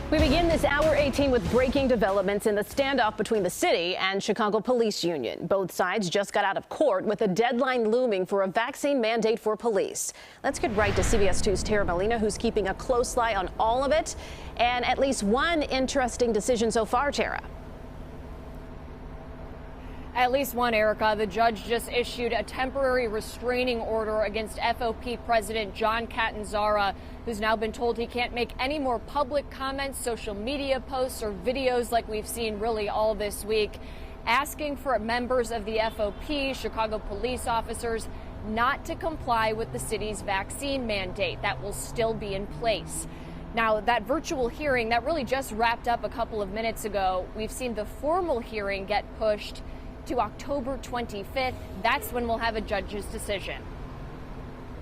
We begin this hour 18 with breaking developments in the standoff between the city and Chicago Police Union. Both sides just got out of court with a deadline looming for a vaccine mandate for police. Let's get right to CBS 2's Tara Molina, who's keeping a close eye on all of it. And at least one interesting decision so far, Tara. At least one, Erica. The judge just issued a temporary restraining order against FOP President John Catanzara, who's now been told he can't make any more public comments, social media posts, or videos like we've seen really all this week, asking for members of the FOP, Chicago police officers, not to comply with the city's vaccine mandate. That will still be in place. Now, that virtual hearing that really just wrapped up a couple of minutes ago, we've seen the formal hearing get pushed to October 25th. That's when we'll have a judge's decision.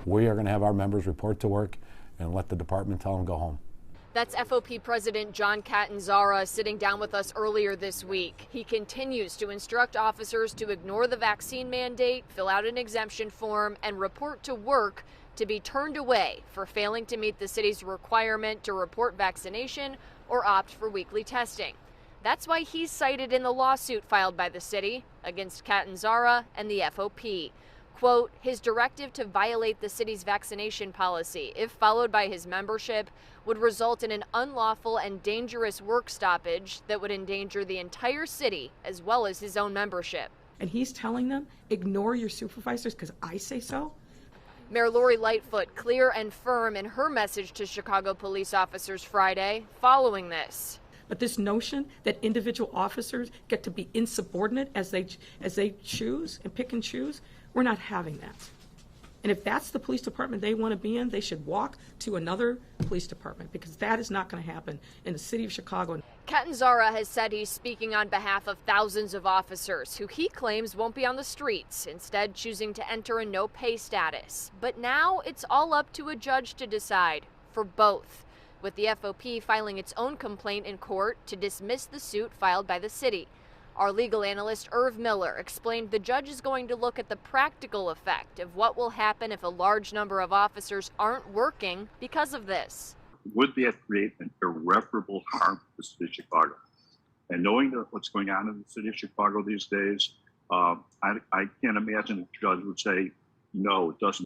We are going to have our members report to work and let the department tell them to go home. That's FOP President John Catanzara sitting down with us earlier this week. He continues to instruct officers to ignore the vaccine mandate, fill out an exemption form, and report to work to be turned away for failing to meet the city's requirement to report vaccination or opt for weekly testing. That's why he's cited in the lawsuit filed by the city against Catanzara and the FOP. Quote, his directive to violate the city's vaccination policy, if followed by his membership, would result in an unlawful and dangerous work stoppage that would endanger the entire city as well as his own membership. And he's telling them, ignore your supervisors because I say so? Mayor Lori Lightfoot clear and firm in her message to Chicago police officers Friday following this. But this notion that individual officers get to be insubordinate as they choose and pick and choose, we're not having that. And if that's the police department they want to be in, they should walk to another police department, because that is not going to happen in the city of Chicago. Catanzara has said he's speaking on behalf of thousands of officers who he claims won't be on the streets, instead choosing to enter a no-pay status. But now it's all up to a judge to decide for both, with the FOP filing its own complaint in court to dismiss the suit filed by the city. Our legal analyst, Irv Miller, explained the judge is going to look at the practical effect of what will happen if a large number of officers aren't working because of this. Would that create an irreparable harm to the city of Chicago? And knowing that what's going on in the city of Chicago these days, I can't imagine a judge would say, no, it doesn't.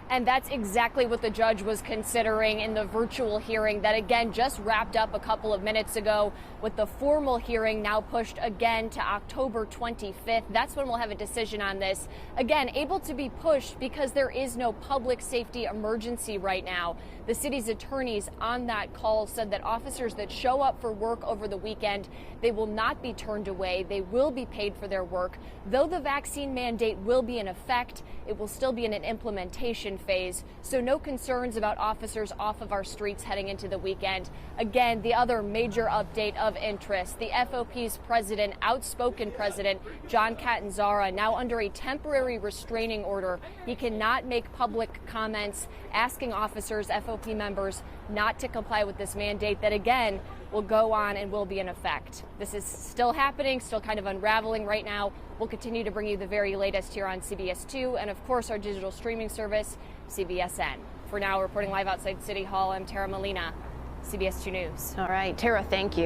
And that's exactly what the judge was considering in the virtual hearing that, again, just wrapped up a couple of minutes ago, with the formal hearing now pushed again to October 25th. That's when we'll have a decision on this. Again, able to be pushed because there is no public safety emergency right now. The city's attorneys on that call said that officers that show up for work over the weekend, they will not be turned away. They will be paid for their work. Though the vaccine mandate will be in effect, it will still be in an implementation phase, so no concerns about officers off of our streets heading into the weekend. Again, the other major update of interest, the FOP's president, outspoken president, John Catanzara, now under a temporary restraining order. He cannot make public comments asking officers, FOP members, not to comply with this mandate that, again, will go on and will be in effect. This is still happening, still kind of unraveling right now. We'll continue to bring you the very latest here on CBS 2 and, of course, our digital streaming service, CBSN. For now, reporting live outside City Hall, I'm Tara Molina, CBS 2 News. All right, Tara, thank you.